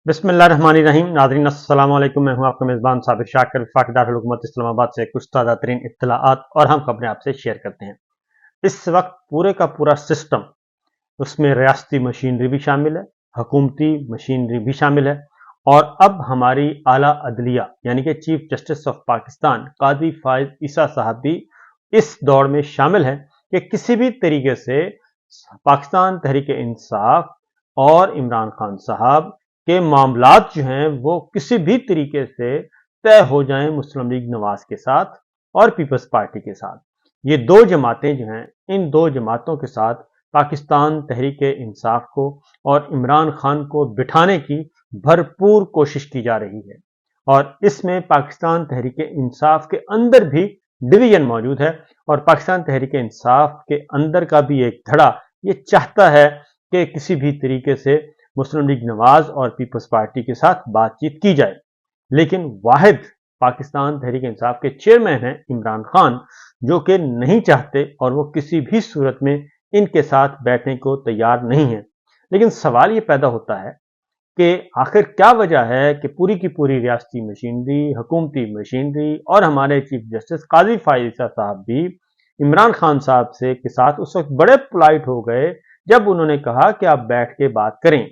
बिस्मिल्लाहिर्रहमानिर्रहीम। नाज़रीन अस्सलाम वालेकुम। मैं हूं आपका मेज़बान साबिर शाकिर, वफाकी दारुल हुकूमत इस्लामाबाद से कुछ ताज़ा तरीन इत्तलाआत और हम खबरें आपसे शेयर करते हैं। इस वक्त पूरे का पूरा सिस्टम, उसमें रियासती मशीनरी भी शामिल है, हुकूमती मशीनरी भी शामिल है और अब हमारी आला अदलिया यानी कि चीफ जस्टिस ऑफ पाकिस्तान काजी फायद ईसा साहब भी इस दौड़ में शामिल हैं कि किसी भी तरीके से पाकिस्तान तहरीक इंसाफ और इमरान खान साहब के मामलात जो हैं वो किसी भी तरीके से तय हो जाएं मुस्लिम लीग नवाज के साथ और पीपल्स पार्टी के साथ। ये दो जमातें जो हैं, इन दो जमातों के साथ पाकिस्तान तहरीक इंसाफ को और इमरान खान को बिठाने की भरपूर कोशिश की जा रही है और इसमें पाकिस्तान तहरीक इंसाफ के अंदर भी डिवीजन मौजूद है और पाकिस्तान तहरीक इंसाफ के अंदर का भी एक धड़ा ये चाहता है कि किसी भी तरीके से मुस्लिम लीग नवाज और पीपल्स पार्टी के साथ बातचीत की जाए, लेकिन वाहिद पाकिस्तान तहरीक इंसाफ के चेयरमैन हैं इमरान खान, जो कि नहीं चाहते और वो किसी भी सूरत में इनके साथ बैठने को तैयार नहीं है। लेकिन सवाल ये पैदा होता है कि आखिर क्या वजह है कि पूरी की पूरी रियासती मशीनरी, हुकूमती मशीनरी और हमारे चीफ जस्टिस काजी फायद ईसा साहब भी इमरान खान साहब से के साथ उस वक्त बड़े पोलाइट हो गए जब उन्होंने कहा कि आप बैठ के बात करें।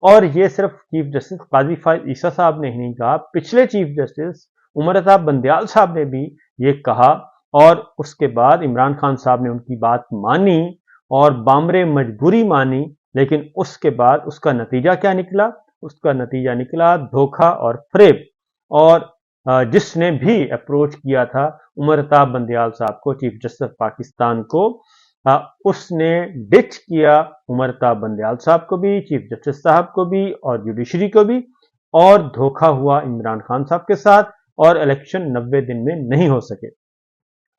और ये सिर्फ चीफ जस्टिस काजी फायद ईसा साहब ने ही नहीं कहा, पिछले चीफ जस्टिस उमरता बंदयाल साहब ने भी ये कहा और उसके बाद इमरान खान साहब ने उनकी बात मानी और बामरे मजबूरी मानी। लेकिन उसके बाद उसका नतीजा क्या निकला? उसका नतीजा निकला धोखा और फरेब। और जिसने भी अप्रोच किया था उमरता बंदयाल साहब को, चीफ जस्टिस पाकिस्तान को, उसने डिच किया उमरता बंदयाल साहब को भी, चीफ जस्टिस साहब को भी और जुडिशरी को भी, और धोखा हुआ इमरान खान साहब के साथ और इलेक्शन 90 दिन में नहीं हो सके।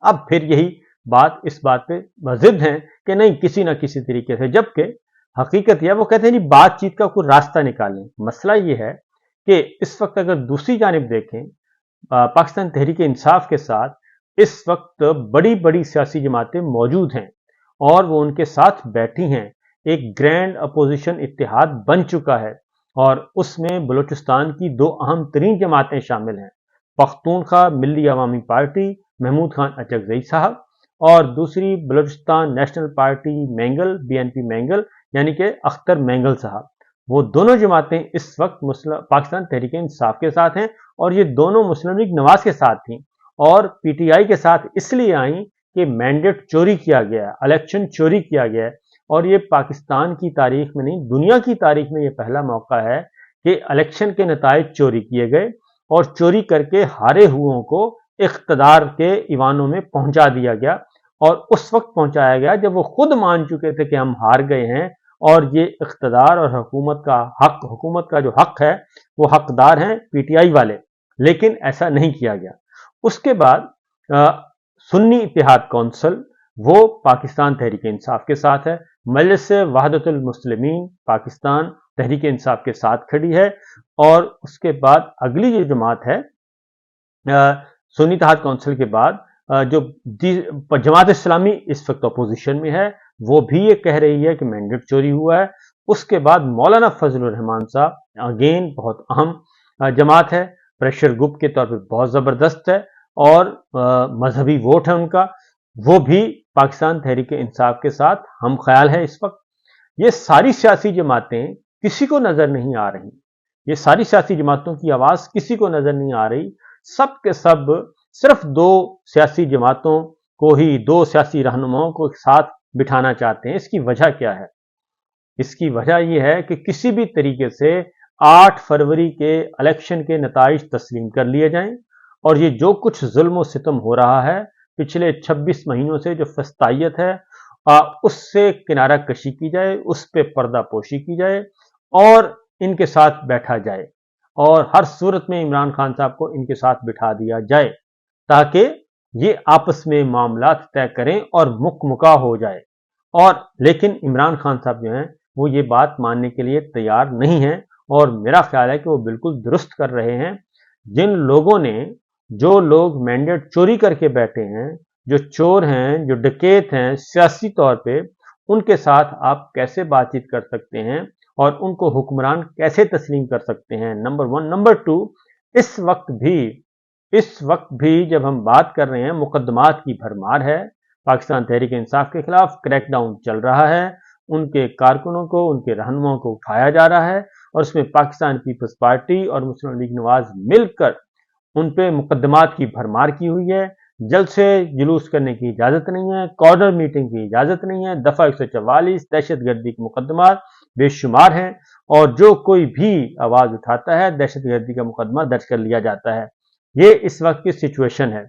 अब फिर यही बात इस बात पे मजिद है कि नहीं, किसी ना किसी तरीके से, जबकि हकीकत यह, वो कहते हैं जी बातचीत का कोई रास्ता निकालें। मसला ये है कि इस वक्त अगर दूसरी जानिब देखें, पाकिस्तान तहरीक इंसाफ के साथ इस वक्त बड़ी बड़ी सियासी जमातें मौजूद हैं और वो उनके साथ बैठी हैं। एक ग्रैंड अपोजिशन इत्तेहाद बन चुका है और उसमें बलूचिस्तान की दो अहम तरीन जमातें शामिल हैं, पख्तूनख्वा मिल्ली अवामी पार्टी महमूद खान अचकजई साहब और दूसरी Balochistan national party mangle, BNP mangle यानी कि अख्तर मैंगल साहब। वो दोनों जमातें इस वक्त पाकिस्तान तहरीक इंसाफ के साथ हैं और ये दोनों मुस्लिम लीग नवाज के साथ थी और पीटीआई के साथ इसलिए आई कि मैंडेट चोरी किया गया है, इलेक्शन चोरी किया गया है और ये पाकिस्तान की तारीख में नहीं, दुनिया की तारीख में ये पहला मौका है कि इलेक्शन के नताइज चोरी किए गए और चोरी करके हारे हुओं को इख्तदार के ईवानों में पहुंचा दिया गया और उस वक्त पहुंचाया गया जब वो खुद मान चुके थे कि हम हार गए हैं और ये इख्तदार और हुकूमत का जो हक है वो हकदार हैं पीटीआई वाले। लेकिन ऐसा नहीं किया गया। उसके बाद सुन्नी इत्तेहाद कौंसिल वो पाकिस्तान तहरीक इंसाफ के साथ है, मजलिस वहदतुल मुस्लिमीन पाकिस्तान तहरीक इंसाफ के साथ खड़ी है और उसके बाद अगली जो जमात है सुन्नी इत्तेहाद कौंसिल के बाद जो जमात इस्लामी इस वक्त अपोजिशन में है, वो भी ये कह रही है कि मैंडेट चोरी हुआ है। उसके बाद मौलाना फजलुर रहमान साहब, अगेन बहुत अहम जमात है, प्रेशर ग्रुप के तौर पर बहुत जबरदस्त है और मजहबी वोट है उनका, वो भी पाकिस्तान तहरीक इंसाफ के साथ हम ख्याल है इस वक्त। ये सारी सियासी जमातें किसी को नजर नहीं आ रही, ये सारी सियासी जमातों की आवाज किसी को नजर नहीं आ रही। सब के सब सिर्फ दो सियासी जमातों को ही, दो सियासी रहनुमाओं को साथ बिठाना चाहते हैं। इसकी वजह क्या है? इसकी वजह यह है कि किसी भी तरीके से 8 फरवरी के इलेक्शन के नताइज तस्लीम कर लिए जाएं और ये जो कुछ जुल्म और सितम हो रहा है पिछले 26 महीनों से, जो फस्तायत है, उससे किनारा कशी की जाए, उस पर पर्दा पोशी की जाए और इनके साथ बैठा जाए और हर सूरत में इमरान खान साहब को इनके साथ बिठा दिया जाए ताकि ये आपस में मामलात तय करें और मुकमुका हो जाए। और लेकिन इमरान खान साहब जो हैं वो ये बात मानने के लिए तैयार नहीं है और मेरा ख्याल है कि वो बिल्कुल दुरुस्त कर रहे हैं। जिन लोगों ने, जो लोग मैंडेट चोरी करके बैठे हैं, जो चोर हैं, जो डकैत हैं सियासी तौर पे, उनके साथ आप कैसे बातचीत कर सकते हैं और उनको हुक्मरान कैसे तस्लीम कर सकते हैं, नंबर 1। नंबर 2, इस वक्त भी जब हम बात कर रहे हैं, मुकदमात की भरमार है, पाकिस्तान तहरीक इंसाफ के खिलाफ क्रैकडाउन चल रहा है, उनके कारकुनों को, उनके रहनुमाओं को उठाया जा रहा है, और उसमें पाकिस्तान पीपल्स पार्टी और मुस्लिम लीग नवाज मिलकर उन पे मुकदमात की भरमार की हुई है। जल्द से जुलूस करने की इजाजत नहीं है, कॉर्नर मीटिंग की इजाजत नहीं है, दफा 144 दहशतगर्दी के मुकदमात बेशुमार हैं, और जो कोई भी आवाज उठाता है दहशतगर्दी का मुकदमा दर्ज कर लिया जाता है। ये इस वक्त की सिचुएशन है।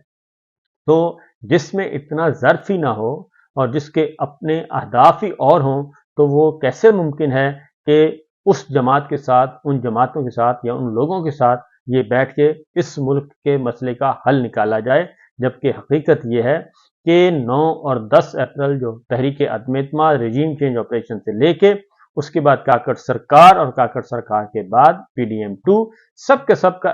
तो जिसमें इतना ज़र्फ ही ना हो और जिसके अपने अहदाफ ही और हों, तो वो कैसे मुमकिन है कि उस जमात के साथ, उन जमातों के साथ या उन लोगों के साथ ये बैठ के इस मुल्क के मसले का हल निकाला जाए, जबकि हकीकत ये है कि 9 और 10 अप्रैल जो तहरीक अदम एतमाद रजीम चेंज ऑपरेशन से लेके उसके बाद काकड़ सरकार और काकड़ सरकार के बाद PDM2, सब के सब का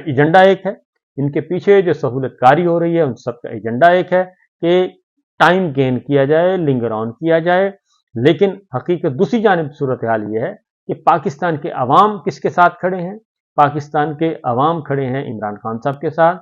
एजेंडा एक है। इनके पीछे जो सहूलतकारी हो रही है उन सब का एजेंडा एक है कि टाइम गेन किया जाए, लिंगर ऑन किया जाए। लेकिन हकीकत दूसरी जानिब सूरत हाल ये है कि पाकिस्तान के अवाम किसके साथ खड़े हैं? पाकिस्तान के अवाम खड़े हैं इमरान खान साहब के साथ।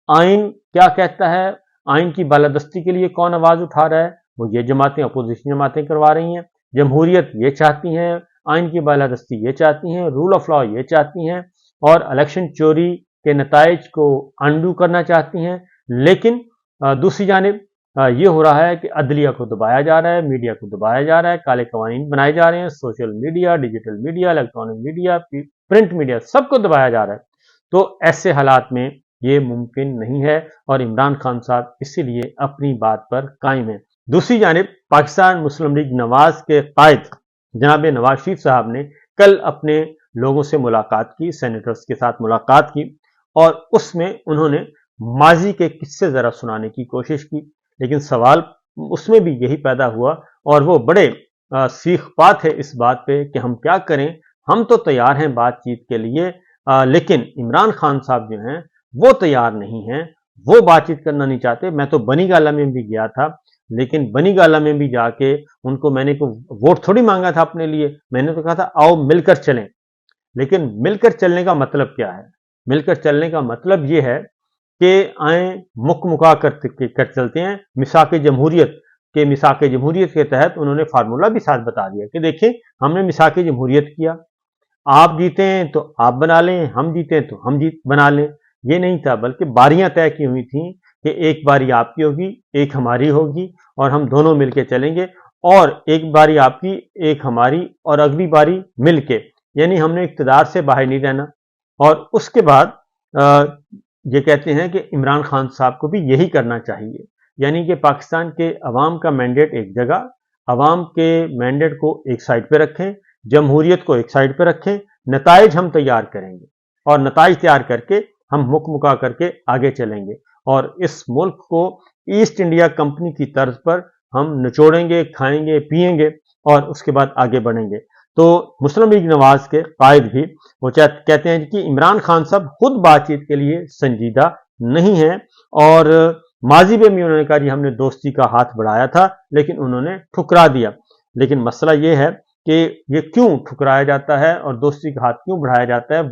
आइन क्या कहता है, आइन की बालादस्ती के लिए कौन आवाज उठा रहा है? वो ये जमातें, अपोजिशन जमातें करवा रही हैं। जमहूरियत ये चाहती हैं, आइन की बालादस्ती ये चाहती हैं, रूल ऑफ लॉ ये चाहती हैं, और इलेक्शन चोरी के नताइज को अंडू करना चाहती हैं। लेकिन दूसरी जानिब ये हो रहा है कि अदलिया को दबाया जा रहा है, मीडिया को दबाया जा रहा है, काले कवानीन बनाए जा रहे हैं, social media, digital media, electronic media, print media, सबको दबाया जा रहा है। तो ऐसे हालात में ये मुमकिन नहीं है, और इमरान खान साहब इसीलिए अपनी बात पर कायम है। दूसरी जानिब पाकिस्तान मुस्लिम लीग नवाज के कायद जनाब नवाज शरीफ साहब ने कल अपने लोगों से मुलाकात की, सेनेटर्स के साथ मुलाकात की, और उसमें उन्होंने माजी के किस्से जरा सुनाने की कोशिश की। लेकिन सवाल उसमें भी यही पैदा हुआ, और वो बड़े सीखपात है इस बात पे कि हम क्या करें, हम तो तैयार हैं बातचीत के लिए, लेकिन इमरान खान साहब जो हैं वो तैयार नहीं हैं, वो बातचीत करना नहीं चाहते। मैं तो बनी गाला में भी गया था, लेकिन बनी गाला में भी जाके उनको मैंने को वोट थोड़ी मांगा था अपने लिए, मैंने तो कहा था आओ मिलकर चलें। लेकिन मिलकर चलने का मतलब क्या है? मिलकर चलने का मतलब ये है कि आए मुका कर चलते हैं। मिसाक जमहूरियत के तहत उन्होंने फार्मूला भी साथ बता दिया कि देखिए हमने मिसाक जमहूरियत किया, आप जीते हैं तो आप बना लें, हम जीते हैं तो हम जीत बना लें। ये नहीं था, बल्कि बारियां तय की हुई थी कि एक बारी आपकी होगी, एक हमारी होगी, और हम दोनों मिलके चलेंगे, और एक बारी आपकी, एक हमारी, और अगली बारी मिलके, यानी हमने इक़्तिदार से बाहर नहीं रहना। और उसके बाद ये कहते हैं कि इमरान खान साहब को भी यही करना चाहिए, यानी कि पाकिस्तान के अवाम का मैंडेट एक जगह, अवाम के मैंडेट को एक साइड पे रखें, जमहूरियत को एक साइड पे रखें, नताइज हम तैयार करेंगे, और नताइज तैयार करके हम मुका करके आगे चलेंगे, और इस मुल्क को ईस्ट इंडिया कंपनी की तर्ज पर हम निचोड़ेंगे, खाएंगे, पिएंगे, और उसके बाद आगे बढ़ेंगे। तो मुस्लिम लीग नवाज के कायद भी वो कहते हैं कि इमरान खान साहब खुद बातचीत के लिए संजीदा नहीं है, और माजी में भी उन्होंने कहा जी हमने दोस्ती का हाथ बढ़ाया था, लेकिन उन्होंने ठुकरा दिया। लेकिन मसला ये है कि ये क्यों ठुकराया जाता है और दोस्ती का हाथ क्यों बढ़ाया जाता है?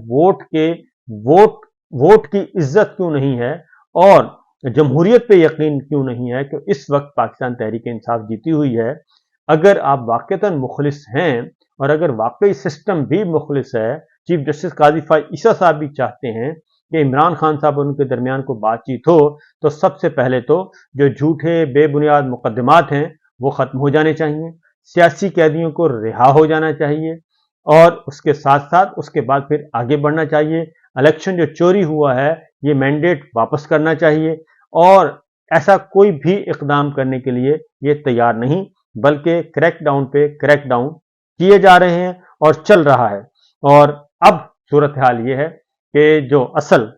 वोट की इज्जत क्यों नहीं है, और जमहूरियत पे यकीन क्यों नहीं है कि इस वक्त पाकिस्तान तहरीक इंसाफ जीती हुई है? अगर आप वाकईतन मुखलिस हैं, और अगर वाकई सिस्टम भी मुखलिस है, चीफ जस्टिस काजी फायद ईसा साहब भी चाहते हैं कि इमरान खान साहब और उनके दरमियान को बातचीत हो, तो सबसे पहले तो जो झूठे बेबुनियाद मुकदमात हैं वो खत्म हो जाने चाहिए, सियासी कैदियों को रिहा हो जाना चाहिए, और उसके साथ साथ उसके बाद फिर आगे बढ़ना चाहिए। इलेक्शन जो चोरी हुआ है ये मैंडेट वापस करना चाहिए, और ऐसा कोई भी इकदाम करने के लिए ये तैयार नहीं, बल्कि क्रैकडाउन पे क्रैकडाउन किए जा रहे हैं और चल रहा है। और अब सूरत हाल ये है कि जो असल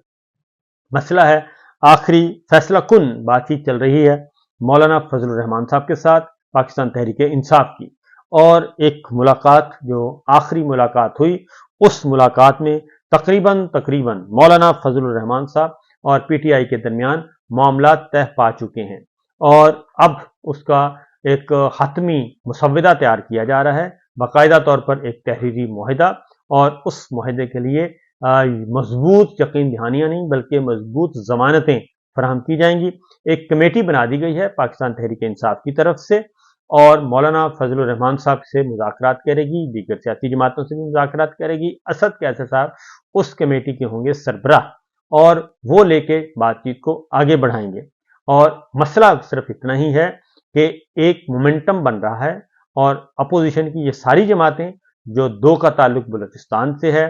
मसला है, आखिरी फैसला कुन बातचीत चल रही है मौलाना फजलुर रहमान साहब के साथ पाकिस्तान तहरीक इंसाफ की, और एक मुलाकात जो आखिरी मुलाकात हुई, उस मुलाकात में तकरीबन मौलाना फजलुर रहमान साहब और PTI के दरमियान मामला तय पा चुके हैं, और अब उसका एक हतमी मुसव्वदा तैयार किया जा रहा है, बाकायदा तौर पर एक तहरीरी मुआहिदा, और उस मुआहिदे के लिए मजबूत यकीन दहानियां नहीं बल्कि मजबूत जमानतें फराहम की जाएंगी। एक कमेटी बना दी गई है पाकिस्तान तहरीक इंसाफ की तरफ से, और मौलाना फजलुर रहमान साहब से मुज़ाकरात करेगी, दीगर सियासी जमातों से भी मुज़ाकरात करेगी। असद कैसर साहब उस कमेटी के होंगे सरबराह, और वो लेके बातचीत को आगे बढ़ाएंगे। और मसला सिर्फ इतना ही है कि एक मोमेंटम बन रहा है, और अपोजिशन की ये सारी जमातें, जो दो का ताल्लुक बलूचिस्तान से है,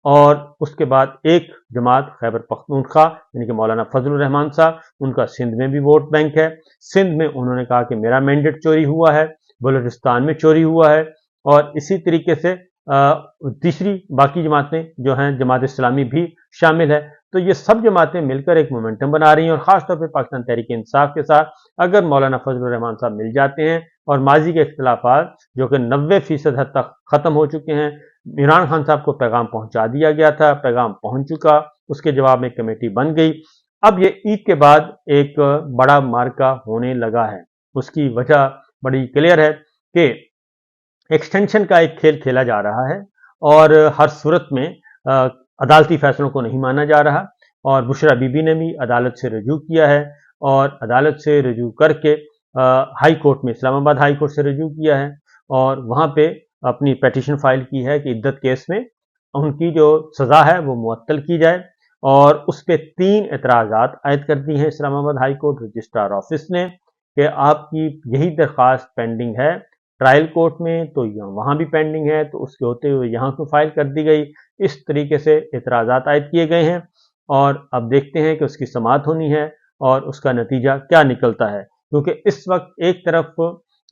और उसके बाद एक जमात खैबर पख्तूनख्वा यानी कि मौलाना फजलुर रहमान साहब, उनका सिंध में भी वोट बैंक है। सिंध में उन्होंने कहा कि मेरा मैंडेट चोरी हुआ है, बलूचिस्तान में चोरी हुआ है, और इसी तरीके से तीसरी बाकी जमातें जो हैं, जमात इस्लामी भी शामिल है। तो ये सब जमातें मिलकर एक मोमेंटम बना रही हैं, और ख़ासतौर पर पाकिस्तान तहरीक इंसाफ के साथ अगर मौलाना फजलुर रहमान साहब मिल जाते हैं, और माजी के इख्तिलाफात जो कि 90% हद तक ख़त्म हो चुके हैं, इमरान खान साहब को पैगाम पहुंचा दिया गया था, पैगाम पहुंच चुका, उसके जवाब में कमेटी बन गई। अब ये ईद के बाद एक बड़ा मार्का होने लगा है। उसकी वजह बड़ी क्लियर है कि एक्सटेंशन का एक खेल खेला जा रहा है, और हर सूरत में अदालती फैसलों को नहीं माना जा रहा। और बुशरा बीबी ने भी अदालत से रजू किया है, और अदालत से रजू करके हाई कोर्ट में, इस्लामाबाद हाई कोर्ट से रजू किया है, और वहाँ पे अपनी पेटिशन फाइल की है कि इद्दत केस में उनकी जो सज़ा है वो मुअत्तल की जाए। और उस पर 3 एतराज़ात आयद कर दी हैं Islamabad high court registrar office ने, कि आपकी यही दरख्वास्त पेंडिंग है ट्रायल कोर्ट में, तो वहाँ भी पेंडिंग है, तो उसके होते हुए यहाँ को फाइल कर दी गई। इस तरीके से एतराज़ात आयद किए गए हैं, और अब देखते हैं कि उसकी समाअत होनी है और उसका नतीजा क्या निकलता है। क्योंकि इस वक्त एक तरफ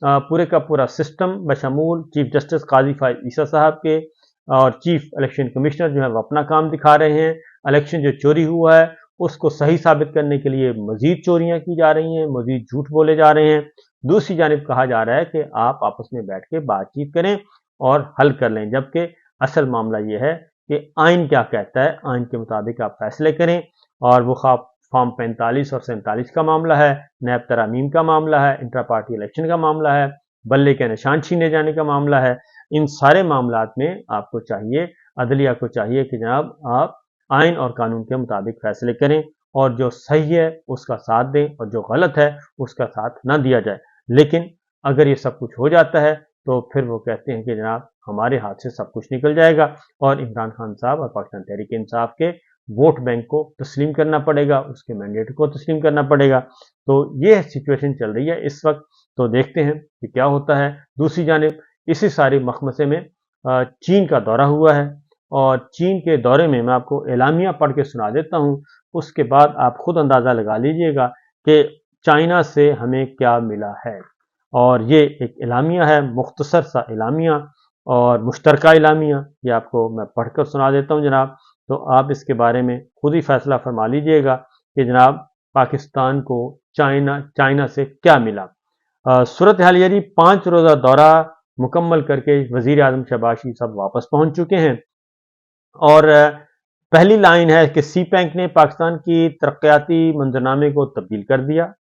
पूरे का पूरा सिस्टम बशमूल चीफ जस्टिस काजी फाइज ईसा साहब के और चीफ इलेक्शन कमिश्नर जो है वो अपना काम दिखा रहे हैं। इलेक्शन जो चोरी हुआ है उसको सही साबित करने के लिए मजीद चोरियां की जा रही हैं, मजीद झूठ बोले जा रहे हैं। दूसरी जानिब कहा जा रहा है कि आप आपस में बैठ के बातचीत करें और हल कर लें, जबकि असल मामला ये है कि आइन क्या कहता है, आइन के मुताबिक आप फैसले करें। और वो फॉर्म 45 और 47 का मामला है, नैब तरामीम का मामला है, इंट्रा पार्टी इलेक्शन का मामला है, बल्ले के निशान छीने जाने का मामला है। इन सारे मामलात में आपको चाहिए, अदलिया को चाहिए कि जनाब आप आइन और कानून के मुताबिक फैसले करें, और जो सही है उसका साथ दें, और जो गलत है उसका साथ ना दिया जाए। लेकिन अगर ये सब कुछ हो जाता है तो फिर वो कहते हैं कि जनाब हमारे हाथ से सब कुछ निकल जाएगा, और इमरान खान साहब और पाकिस्तान तहरीक इंसाफ के वोट बैंक को तस्लीम करना पड़ेगा, उसके मैंडेट को तस्लीम करना पड़ेगा। तो ये सिचुएशन चल रही है इस वक्त। तो देखते हैं कि क्या होता है। दूसरी जानिब इसी सारे मखमसे में चीन का दौरा हुआ है, और चीन के दौरे में मैं आपको एलामिया पढ़ के सुना देता हूँ, उसके बाद आप खुद अंदाज़ा लगा लीजिएगा कि चाइना से हमें क्या मिला है। और ये एक एलामिया है, मुख्तसर सा एलामिया और मुश्तरका एलामिया, ये आपको मैं पढ़कर सुना देता हूँ जनाब। तो आप इसके बारे में खुद ही फैसला फरमा लीजिएगा कि जनाब पाकिस्तान को चाइना से क्या मिला। सूरत हाल ये 5 रोज़ा दौरा मुकम्मल करके वज़ीर आज़म शहबाज शरीफ साहब वापस पहुँच चुके हैं। और पहली लाइन है कि सी पैक ने पाकिस्तान की तरक्याती मंजरनामे को तब्दील कर दिया,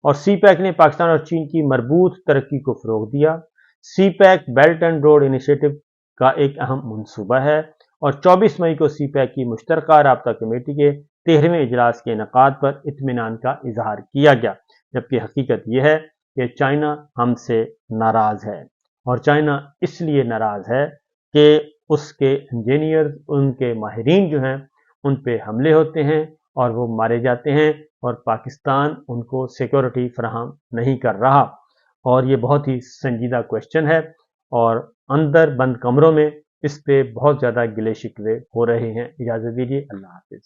और सी पैक ने पाकिस्तान और चीन की मरबूत तरक्की को फ़रोग़ दिया। CPEC belt and road initiative का एक अहम मनसूबा है, और 24 मई को सी पैक की मुश्तरका राब्ता कमेटी के 13वें इजलास के इनेकाद पर इत्मीनान का इजहार किया गया। जबकि हकीकत यह है कि चाइना हमसे नाराज़ है, और चाइना इसलिए नाराज़ है कि उसके इंजीनियर, उनके माहिरीन जो हैं उन पे हमले होते हैं और वो मारे जाते हैं, और पाकिस्तान उनको सिक्योरिटी फराहम नहीं कर रहा। और ये बहुत ही संजीदा क्वेश्चन है, और अंदर बंद कमरों में इस पे बहुत ज़्यादा गिले शिकवे हो रहे हैं। इजाज़त दीजिए, अल्लाह हाफिज़।